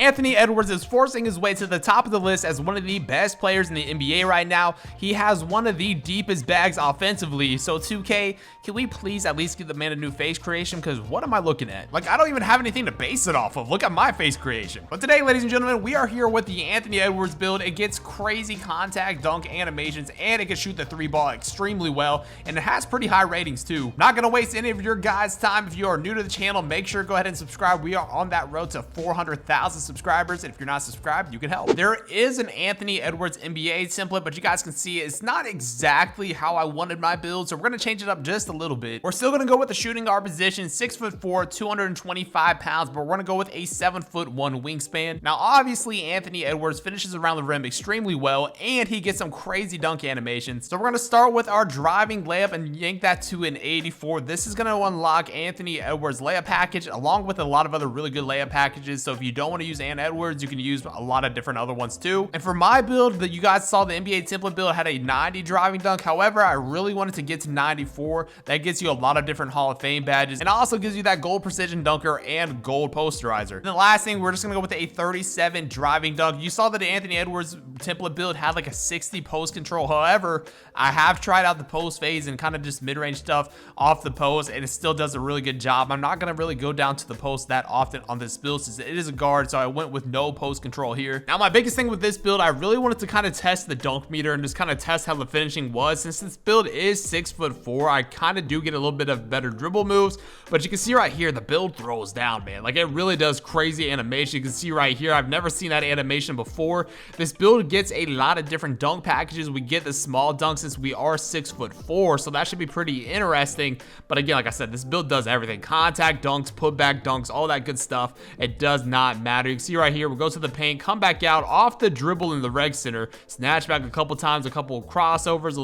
Anthony Edwards is forcing his way to the top of the list as one of the best players in the NBA right now. He has one of the deepest bags offensively. So 2K, can we please at least give the man a new face creation? Because what am I looking at? Like, I don't even have anything to base it off of. Look at my face creation. But today, ladies and gentlemen, we are here with the Anthony Edwards build. It gets crazy contact dunk animations, and it can shoot the 3-ball extremely well, and it has pretty high ratings too. Not gonna waste any of your guys' time. If you are new to the channel, make sure to go ahead and subscribe. We are on that road to 400,000 subscribers, and if you're not subscribed, you can help. There is an Anthony Edwards NBA template, but you guys can see it's not exactly how I wanted my build, so we're gonna change it up just a little bit. We're still gonna go with the shooting guard position, 6'4", 225 pounds, but we're gonna go with a 7'1" wingspan. Now, obviously, Anthony Edwards finishes around the rim extremely well, and he gets some crazy dunk animations. So we're gonna start with our driving layup and yank that to an 84. This is gonna unlock Anthony Edwards layup package along with a lot of other really good layup packages. So if you don't want to use Ant Edwards, you can use a lot of different other ones too. And for my build that you guys saw, the NBA template build had a 90 driving dunk. However, I really wanted to get to 94. That gets you a lot of different Hall of Fame badges, and also gives you that gold precision dunker and gold posterizer. And the last thing, we're just gonna go with a 37 driving dunk. You saw that the Anthony Edwards template build had like a 60 post control. However, I have tried out the post phase and kind of just mid-range stuff off the post, and it still does a really good job. I'm not gonna really go down to the post that often on this build since it is a guard, so I went with no post control here. Now, my biggest thing with this build, I really wanted to kind of test the dunk meter and just kind of test how the finishing was. Since this build is 6'4", I kind of do get a little bit of better dribble moves, but you can see right here, the build throws down, man. Like, it really does crazy animation. You can see right here, I've never seen that animation before. This build gets a lot of different dunk packages. We get the small dunk since we are 6'4", so that should be pretty interesting. But again, like I said, this build does everything. Contact dunks, putback dunks, all that good stuff. It does not matter. You can see right here, we'll go to the paint, come back out off the dribble in the reg center, snatch back a couple times, a couple crossovers,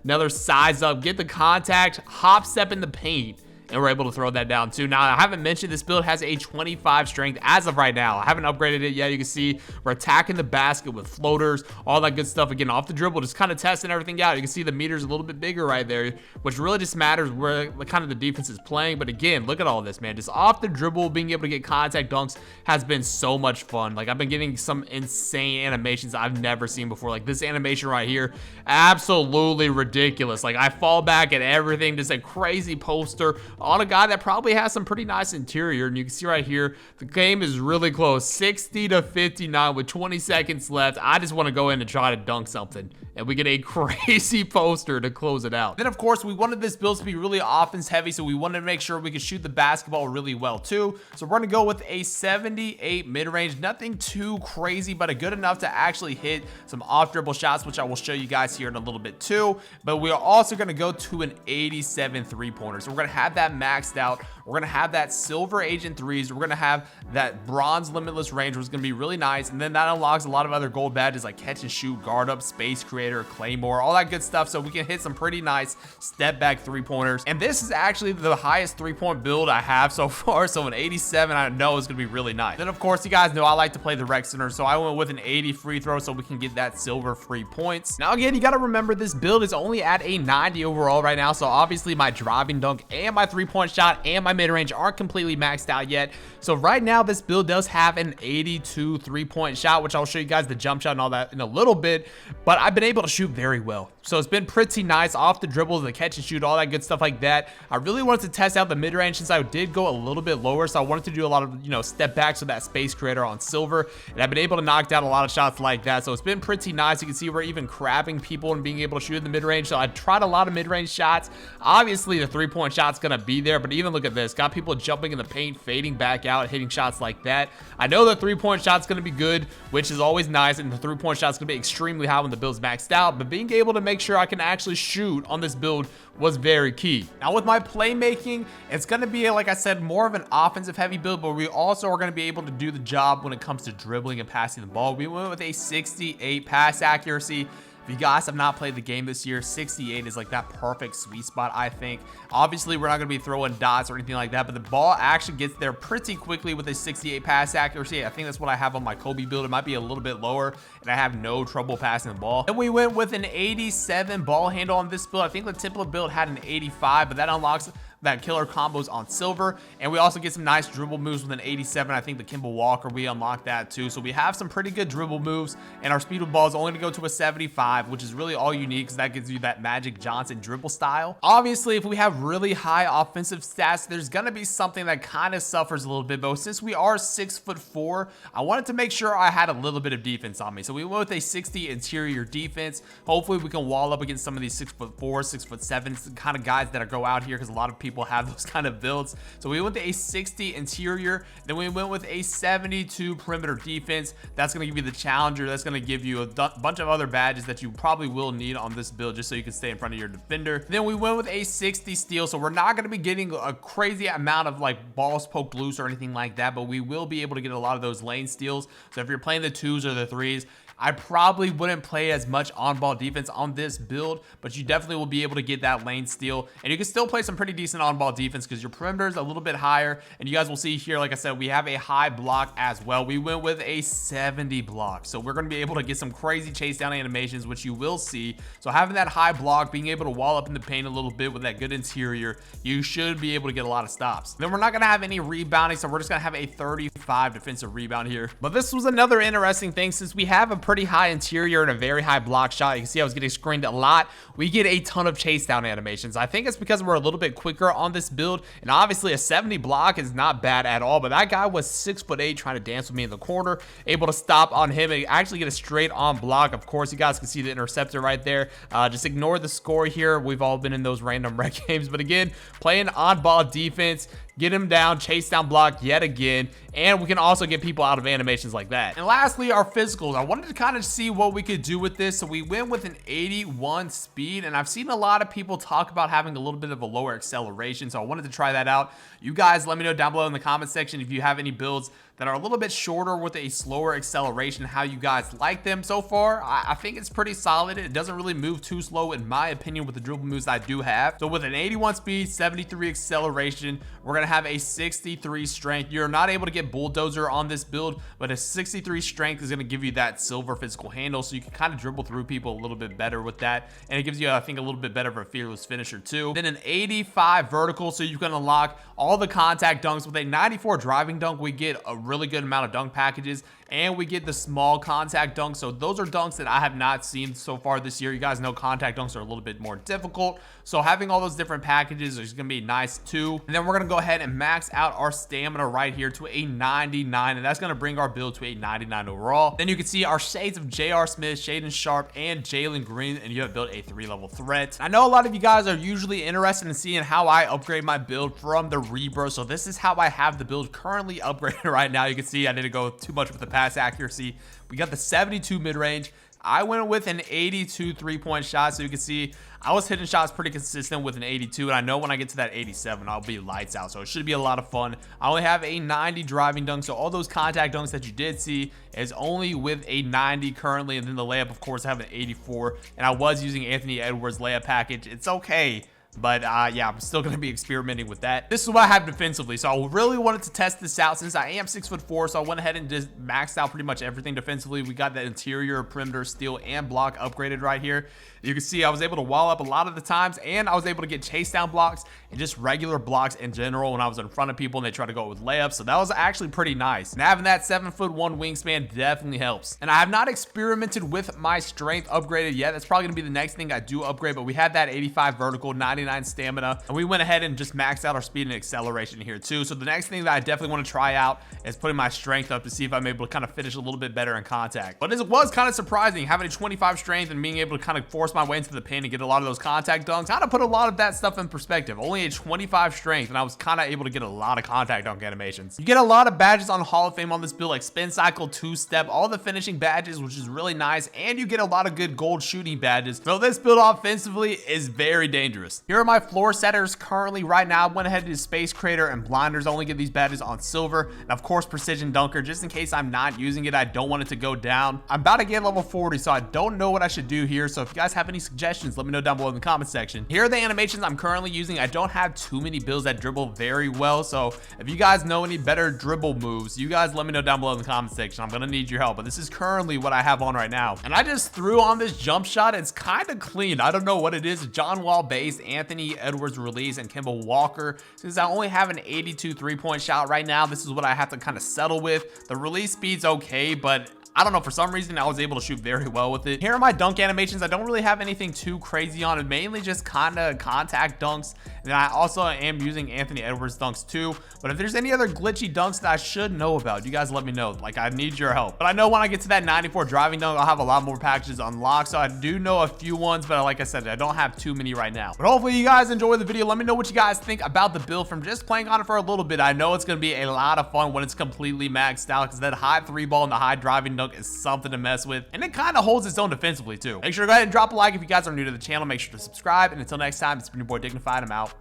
another size up, get the contact, hop step in the paint, and we're able to throw that down too. Now, I haven't mentioned this build has a 25 strength as of right now. I haven't upgraded it yet. You can see we're attacking the basket with floaters, all that good stuff. Again, off the dribble, just kind of testing everything out. You can see the meter's a little bit bigger right there, which really just matters where kind of the defense is playing. But again, look at all this, man. Just off the dribble, being able to get contact dunks has been so much fun. Like, I've been getting some insane animations I've never seen before. Like, this animation right here, absolutely ridiculous. Like, I fall back at everything, just a crazy poster on a guy that probably has some pretty nice interior. And you can see right here, the game is really close, 60-59 with 20 seconds left. I just want to go in and try to dunk something, and we get a crazy poster to close it out. Then, of course, we wanted this build to be really offense heavy, so we wanted to make sure we could shoot the basketball really well too. So we're gonna go with a 78 mid-range, nothing too crazy, but good enough to actually hit some off dribble shots, which I will show you guys here in a little bit too. But we are also gonna go to an 87 3-pointer. So we're gonna have that maxed out. We're gonna have that silver agent threes. We're gonna have that bronze limitless range, which is gonna be really nice. And then that unlocks a lot of other gold badges like catch and shoot, guard up, space creator, claymore, all that good stuff. So we can hit some pretty nice step back 3-pointers. And this is actually the highest 3-point build I have so far. So an 87, I know is gonna be really nice. Then, of course, you guys know I like to play the rec center, so I went with an 80 free throw so we can get that silver free points. Now, again, you gotta remember this build is only at a 90 overall right now. So obviously my driving dunk and my 3-point shot and my mid-range aren't completely maxed out yet. So right now this build does have an 82 3-point shot, which I'll show you guys the jump shot and all that in a little bit, but I've been able to shoot very well. So it's been pretty nice off the dribble, the catch and shoot, all that good stuff like that. I really wanted to test out the mid-range since I did go a little bit lower, so I wanted to do a lot of, step backs with that space creator on silver, and I've been able to knock down a lot of shots like that. So it's been pretty nice. You can see we're even crabbing people and being able to shoot in the mid-range. So I tried a lot of mid-range shots. Obviously the 3-point shot's gonna be there, but even look at this, got people jumping in the paint, fading back out, hitting shots like that. I know the 3-point shot's gonna be good, which is always nice, and the 3-point shot's gonna be extremely high when the build's maxed out, but being able to make sure I can actually shoot on this build was very key. Now with my playmaking, it's gonna be, like I said, more of an offensive heavy build, but we also are gonna be able to do the job when it comes to dribbling and passing the ball. We went with a 68 pass accuracy. If you guys have not played the game this year, 68 is like that perfect sweet spot, I think. Obviously, we're not going to be throwing dots or anything like that, but the ball actually gets there pretty quickly with a 68 pass accuracy. I think that's what I have on my Kobe build. It might be a little bit lower, and I have no trouble passing the ball. Then we went with an 87 ball handle on this build. I think the template build had an 85, but that unlocks that killer combos on silver, and we also get some nice dribble moves with an 87. I think the Kimball Walker, we unlocked that too. So we have some pretty good dribble moves, and our speed with ball is only to go to a 75, which is really all you need because that gives you that Magic Johnson dribble style. Obviously, if we have really high offensive stats, there's gonna be something that kind of suffers a little bit, but since we are 6'4", I wanted to make sure I had a little bit of defense on me. So we went with a 60 interior defense. Hopefully we can wall up against some of these 6'4", 6'7" kind of guys that go out here, because a lot of people have those kind of builds. So we went with a 60 interior, then we went with a 72 perimeter defense. That's going to give you the challenger. That's going to give you a bunch of other badges that you probably will need on this build just so you can stay in front of your defender. Then we went with a 60 steal, so we're not going to be getting a crazy amount of like balls poked loose or anything like that, but we will be able to get a lot of those lane steals. So if you're playing the 2s or the 3s, I probably wouldn't play as much on-ball defense on this build, but you definitely will be able to get that lane steal, and you can still play some pretty decent on-ball defense because your perimeter is a little bit higher, and you guys will see here, like I said, we have a high block as well. We went with a 70 block, so we're going to be able to get some crazy chase down animations, which you will see. So having that high block, being able to wall up in the paint a little bit with that good interior, you should be able to get a lot of stops. Then we're not going to have any rebounding, so we're just going to have a 35 defensive rebound here. But this was another interesting thing, since we have a pretty high interior and a very high block shot. You can see I was getting screened a lot. We get a ton of chase down animations. I think it's because we're a little bit quicker on this build, and obviously a 70 block is not bad at all, but that guy was 6'8", trying to dance with me in the corner, able to stop on him and actually get a straight on block. Of course, you guys can see the interceptor right there. Just ignore the score here. We've all been in those random rec games, but again, playing on ball defense, get him down, chase down block yet again, and we can also get people out of animations like that. And lastly, our physicals. I wanted to kind of see what we could do with this, so we went with an 81 speed, and I've seen a lot of people talk about having a little bit of a lower acceleration, so I wanted to try that out. You guys let me know down below in the comment section if you have any builds that are a little bit shorter with a slower acceleration, how you guys like them. So far, I think it's pretty solid. It doesn't really move too slow in my opinion with the dribble moves I do have. So with an 81 speed, 73 acceleration, we're gonna have a 63 strength. You're not able to get bulldozer on this build, but a 63 strength is gonna give you that silver physical handle, so you can kind of dribble through people a little bit better with that, and it gives you, I think, a little bit better of a fearless finisher too. Then an 85 vertical, so you can unlock all the contact dunks. With a 94 driving dunk, we get a really good amount of dunk packages, and we get the small contact dunks. So those are dunks that I have not seen so far this year. You guys know contact dunks are a little bit more difficult, so having all those different packages is gonna be nice too. And then we're gonna go ahead and max out our stamina right here to a 99, and that's gonna bring our build to a 99 overall. Then you can see our shades of J.R. Smith, Shaedon Sharpe, and Jalen Green, and you have built a 3-level threat. I know a lot of you guys are usually interested in seeing how I upgrade my build from the rebirth, so this is how I have the build currently upgraded right now. You can see I didn't go too much with the pass accuracy. We got the 72 mid-range. I went with an 82 3-point shot, so you can see I was hitting shots pretty consistent with an 82, and I know when I get to that 87, I'll be lights out, so it should be a lot of fun. I only have a 90 driving dunk, so all those contact dunks that you did see is only with a 90 currently, and then the layup, of course, I have an 84, and I was using Anthony Edwards layup package. It's okay. But yeah, I'm still going to be experimenting with that. This is what I have defensively. So I really wanted to test this out since I am 6'4". So I went ahead and just maxed out pretty much everything defensively. We got that interior, perimeter, steal, and block upgraded right here. You can see I was able to wall up a lot of the times, and I was able to get chase down blocks and just regular blocks in general when I was in front of people and they try to go with layups. So that was actually pretty nice. And having that 7'1" wingspan definitely helps. And I have not experimented with my strength upgraded yet. That's probably gonna be the next thing I do upgrade, but we had that 85 vertical, 99 stamina, and we went ahead and just maxed out our speed and acceleration here too. So the next thing that I definitely want to try out is putting my strength up to see if I'm able to kind of finish a little bit better in contact. But it was kind of surprising having a 25 strength and being able to kind of force my way into the paint and get a lot of those contact dunks. Kind of put a lot of that stuff in perspective. Only a 25 strength, and I was kind of able to get a lot of contact dunk animations. You get a lot of badges on Hall of Fame on this build, like spin cycle, two-step, all the finishing badges, which is really nice, and you get a lot of good gold shooting badges. So this build offensively is very dangerous. Here are my floor setters currently right now. I went ahead to Space Creator and Blinders. I only get these badges on silver, and of course Precision Dunker, just in case I'm not using it. I don't want it to go down. I'm about to get level 40, so I don't know what I should do here. So if you guys have any suggestions, let me know down below in the comment section. Here are the animations I'm currently using. I don't have too many builds that dribble very well, so if you guys know any better dribble moves, you guys let me know down below in the comment section. I'm gonna need your help, but this is currently what I have on right now. And I just threw on this jump shot. It's kind of clean. I don't know what it is. John Wall base and Anthony Edwards release and Kemba Walker. Since I only have an 82 3-point shot right now, this is what I have to kind of settle with. The release speed's okay, but I don't know, for some reason I was able to shoot very well with it. Here are my dunk animations. I don't really have anything too crazy on it, mainly just kind of contact dunks. And then I also am using Anthony Edwards dunks too. But if there's any other glitchy dunks that I should know about, you guys let me know. Like, I need your help. But I know when I get to that 94 driving dunk, I'll have a lot more packages unlocked. So I do know a few ones, but like I said, I don't have too many right now. But hopefully you guys enjoy the video. Let me know what you guys think about the build from just playing on it for a little bit. I know it's going to be a lot of fun when it's completely maxed out, because that high 3-ball and the high driving dunk is something to mess with, and it kind of holds its own defensively too. Make sure to go ahead and drop a like if you guys are new to the channel. Make sure to subscribe, and until next time, it's been your boy Dignified. I'm out.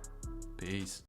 Peace.